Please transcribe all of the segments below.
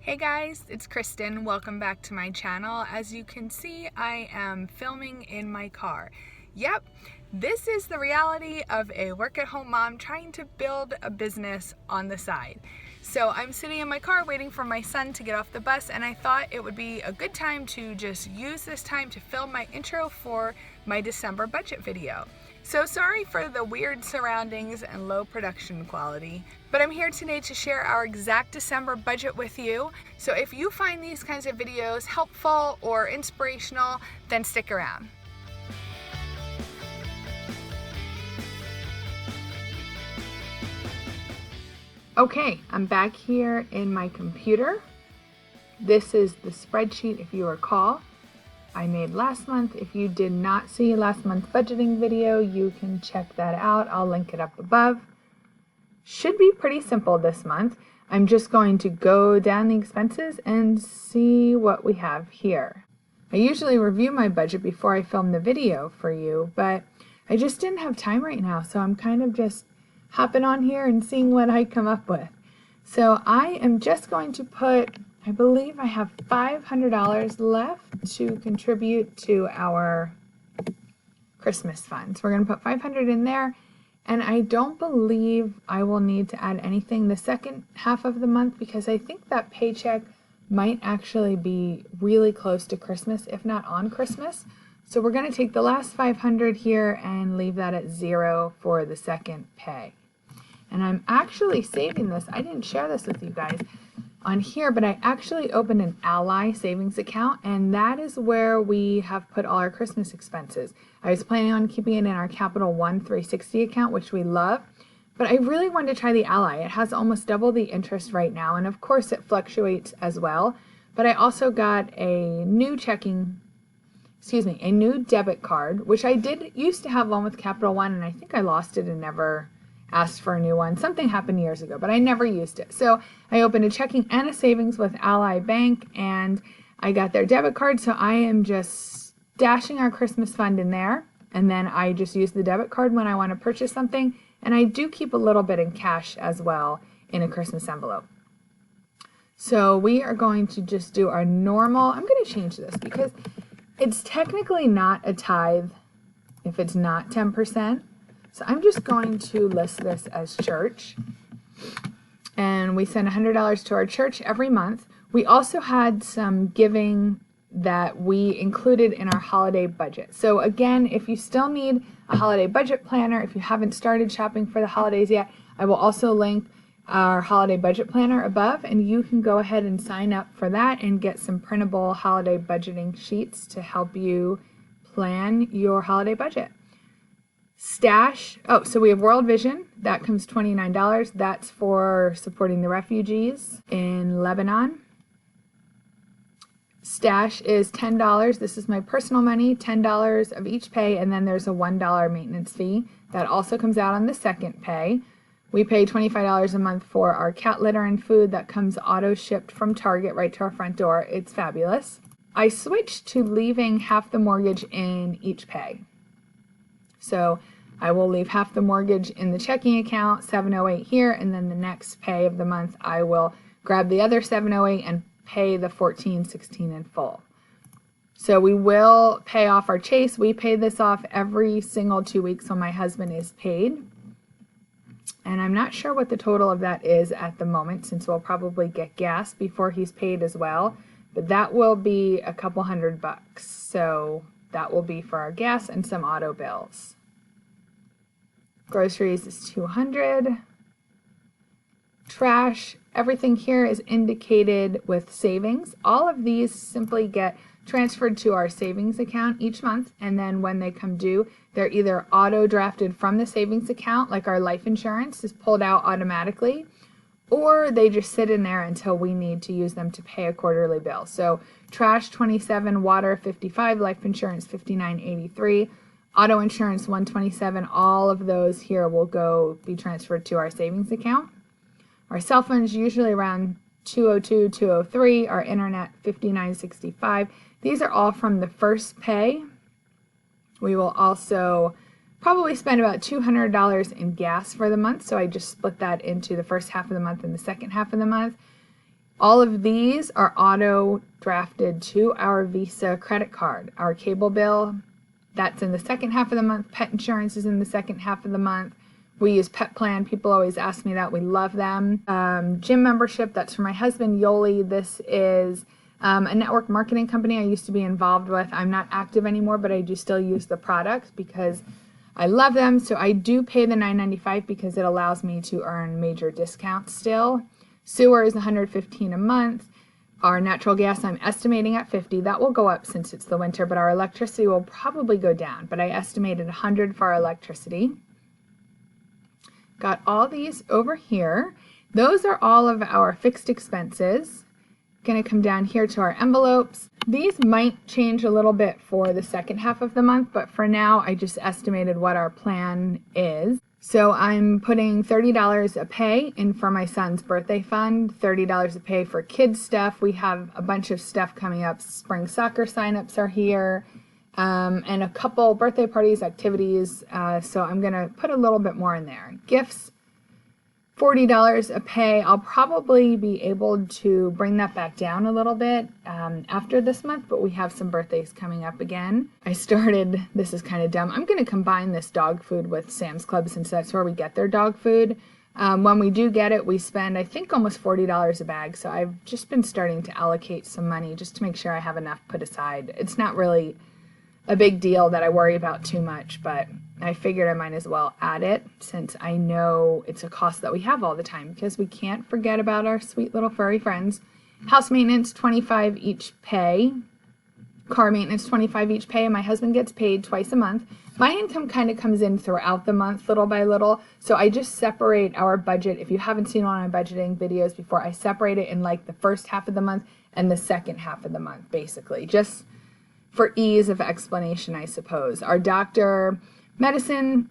Hey guys, it's Kristin. Welcome back to my channel. As you can see, I am filming in my car. Yep, this is the reality of a work-at-home mom trying to build a business on the side. So I'm sitting in my car waiting for my son to get off the bus, and I thought it would be a good time to just use this time to film my intro for my December budget video. So sorry for the weird surroundings and low production quality, but I'm here today to share our exact December budget with you. So if you find these kinds of videos helpful or inspirational, then stick around. Okay, I'm back here in my computer. This is the spreadsheet, if you recall, I made last month. If you did not see last month's budgeting video, you can check that out. I'll link it up above. Should be pretty simple this month. I'm just going to go down the expenses and see what we have here. I usually review my budget before I film the video for you, but I just didn't have time right now, so I'm kind of just hopping on here and seeing what I come up with. So I am just going to put, I believe I have $500 left to contribute to our Christmas funds. We're going to put $500 in there, and I don't believe I will need to add anything the second half of the month because I think that paycheck might actually be really close to Christmas, if not on Christmas. So we're going to take the last $500 here and leave that at $0 for the second pay. And I'm actually saving this. I didn't share this with you guys on here, but I actually opened an Ally savings account, and that is where we have put all our Christmas expenses. I was planning on keeping it in our Capital One 360 account, which we love, but I really wanted to try the Ally. It has almost double the interest right now, and of course it fluctuates as well. But I also got a new a new debit card, which I did used to have one with Capital One, and I think I lost it and never asked for a new one. Something happened years ago, but I never used it. So I opened a checking and a savings with Ally Bank, and I got their debit card. So I am just stashing our Christmas fund in there, and then I just use the debit card when I want to purchase something. And I do keep a little bit in cash as well in a Christmas envelope. So we are going to just do our normal. I'm going to change this because it's technically not a tithe if it's not 10%. So I'm just going to list this as church, and we send $100 to our church every month. We also had some giving that we included in our holiday budget. So again, if you still need a holiday budget planner, if you haven't started shopping for the holidays yet, I will also link our holiday budget planner above, and you can go ahead and sign up for that and get some printable holiday budgeting sheets to help you plan your holiday budget. Stash, so we have World Vision, that comes $29. That's for supporting the refugees in Lebanon. Stash is $10. This is my personal money, $10 of each pay, and then there's a $1 maintenance fee. That also comes out on the second pay. We pay $25 a month for our cat litter and food that comes auto shipped from Target right to our front door. It's fabulous. I switched to leaving half the mortgage in each pay. So I will leave half the mortgage in the checking account, $708 here, and then the next pay of the month I will grab the other $708 and pay the $1416 in full. So we will pay off our Chase. We pay this off every single 2 weeks when my husband is paid. And I'm not sure what the total of that is at the moment, since we'll probably get gas before he's paid as well. But that will be a couple $100. So that will be for our gas and some auto bills. Groceries is $200. Trash, everything here is indicated with savings. All of these simply get transferred to our savings account each month, and then when they come due, they're either auto drafted from the savings account, like our life insurance is pulled out automatically, or they just sit in there until we need to use them to pay a quarterly bill. So trash $27, water $55, life insurance $59.83. Auto insurance $127, all of those here will be transferred to our savings account. Our cell phone is usually around $202, $203, our internet $59.65. These are all from the first pay. We will also probably spend about $200 in gas for the month, so I just split that into the first half of the month and the second half of the month. All of these are auto drafted to our Visa credit card. Our cable bill, that's in the second half of the month. Pet insurance is in the second half of the month. We use Pet Plan. People always ask me that. We love them. Gym membership, that's for my husband, Yoli. This is a network marketing company I used to be involved with. I'm not active anymore, but I do still use the products because I love them. So I do pay the $9.95 because it allows me to earn major discounts still. Sewer is $115 a month. Our natural gas I'm estimating at $50. That will go up since it's the winter, but our electricity will probably go down. But I estimated $100 for our electricity. Got all these over here. Those are all of our fixed expenses. Going to come down here to our envelopes. These might change a little bit for the second half of the month, but for now I just estimated what our plan is. So I'm putting $30 a pay in for my son's birthday fund, $30 a pay for kids stuff. We have a bunch of stuff coming up. Spring soccer signups are here, and a couple birthday parties, activities. So I'm going to put a little bit more in there. Gifts, $40 a pay. I'll probably be able to bring that back down a little bit after this month, but we have some birthdays coming up again. I started, this is kind of dumb, I'm going to combine this dog food with Sam's Club since that's where we get their dog food. When we do get it, we spend, I think, almost $40 a bag, so I've just been starting to allocate some money just to make sure I have enough put aside. It's not really a big deal that I worry about too much, but I figured I might as well add it since I know it's a cost that we have all the time because we can't forget about our sweet little furry friends. House maintenance, $25 each pay. Car maintenance, $25 each pay. And my husband gets paid twice a month. My income kind of comes in throughout the month, little by little. So I just separate our budget. If you haven't seen one of my budgeting videos before, I separate it in like the first half of the month and the second half of the month, basically. Just for ease of explanation, I suppose. Our doctor medicine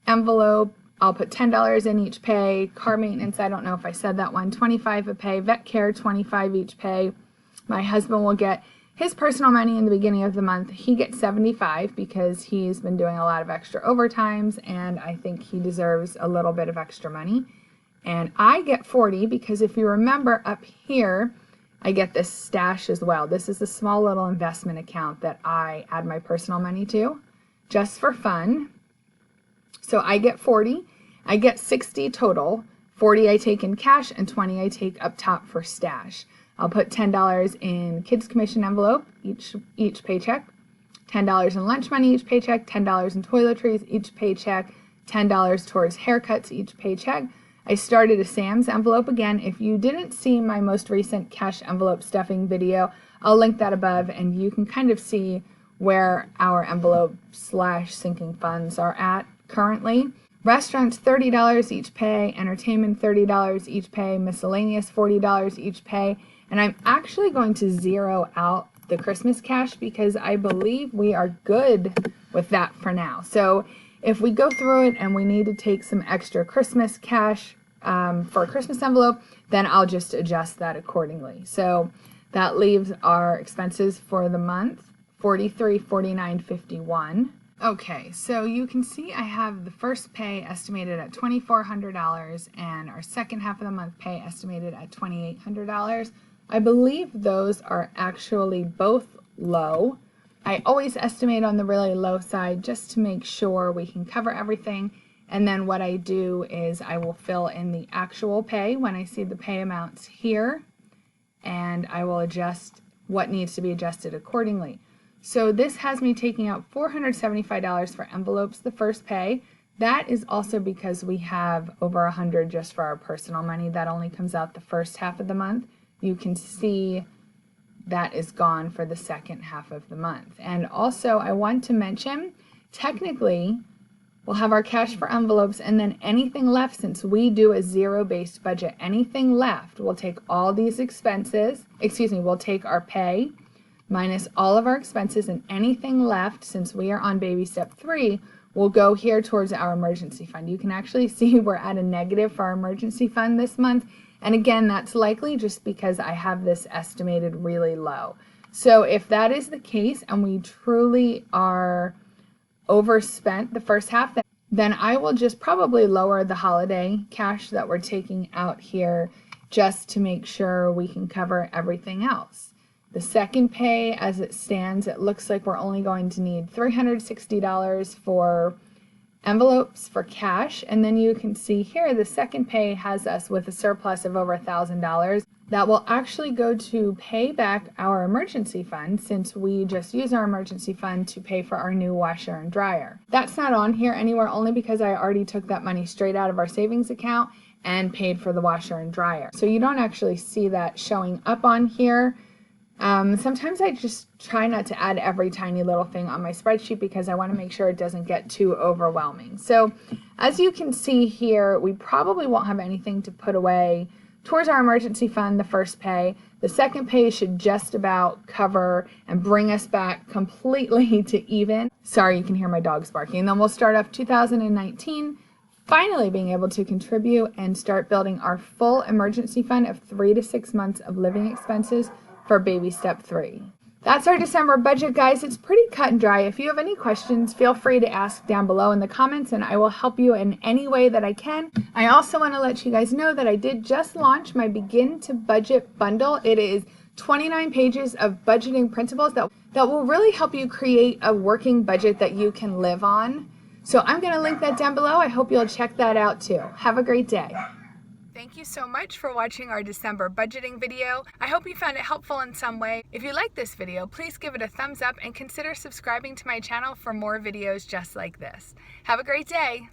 envelope, I'll put $10 in each pay. Car maintenance, I don't know if I said that one, $25 a pay. Vet care, $25 each pay. My husband will get his personal money in the beginning of the month. He gets $75 because he's been doing a lot of extra overtimes, and I think he deserves a little bit of extra money. And I get $40 because if you remember up here, I get this stash as well. This is a small little investment account that I add my personal money to just for fun. So I get $40. I get $60 total. $40 I take in cash and $20 I take up top for stash. I'll put $10 in kids commission envelope each paycheck, $10 in lunch money each paycheck, $10 in toiletries each paycheck, $10 towards haircuts each paycheck. I started a Sam's envelope again. If you didn't see my most recent cash envelope stuffing video, I'll link that above and you can kind of see where our envelope / sinking funds are at currently. Restaurants, $30 each pay. Entertainment, $30 each pay. Miscellaneous, $40 each pay. And I'm actually going to zero out the Christmas cash because I believe we are good with that for now. So if we go through it and we need to take some extra Christmas cash for a Christmas envelope, then I'll just adjust that accordingly. So that leaves our expenses for the month, $43, $49, $51. Okay, so you can see I have the first pay estimated at $2,400 and our second half of the month pay estimated at $2,800. I believe those are actually both low. I always estimate on the really low side just to make sure we can cover everything. And then what I do is I will fill in the actual pay when I see the pay amounts here, and I will adjust what needs to be adjusted accordingly. So this has me taking out $475 for envelopes the first pay. That is also because we have over $100 just for our personal money. That only comes out the first half of the month. You can see that is gone for the second half of the month. And also I want to mention, technically, we'll have our cash for envelopes and then anything left, since we do a zero-based budget, anything left, we'll take all these expenses, we'll take our pay minus all of our expenses, and anything left, since we are on baby step 3, will go here towards our emergency fund. You can actually see we're at a negative for our emergency fund this month. And again, that's likely just because I have this estimated really low. So if that is the case and we truly are overspent the first half, then I will just probably lower the holiday cash that we're taking out here just to make sure we can cover everything else. The second pay, as it stands, it looks like we're only going to need $360 for envelopes for cash, and then you can see here the second pay has us with a surplus of over $1,000 that will actually go to pay back our emergency fund, since we just use our emergency fund to pay for our new washer and dryer. That's not on here anywhere, only because I already took that money straight out of our savings account and paid for the washer and dryer, so you don't actually see that showing up on here. Sometimes I just try not to add every tiny little thing on my spreadsheet because I want to make sure it doesn't get too overwhelming. So as you can see here, we probably won't have anything to put away towards our emergency fund the first pay. The second pay should just about cover and bring us back completely to even. Sorry, you can hear my dogs barking. And then we'll start off 2019 finally being able to contribute and start building our full emergency fund of 3 to 6 months of living expenses for baby step 3. That's our December budget, guys. It's pretty cut and dry. If you have any questions, feel free to ask down below in the comments and I will help you in any way that I can. I also want to let you guys know that I did just launch my Begin to Budget bundle. It is 29 pages of budgeting principles that will really help you create a working budget that you can live on. So I'm going to link that down below. I hope you'll check that out too. Have a great day. Thank you so much for watching our December budgeting video. I hope you found it helpful in some way. If you like this video, please give it a thumbs up and consider subscribing to my channel for more videos just like this. Have a great day.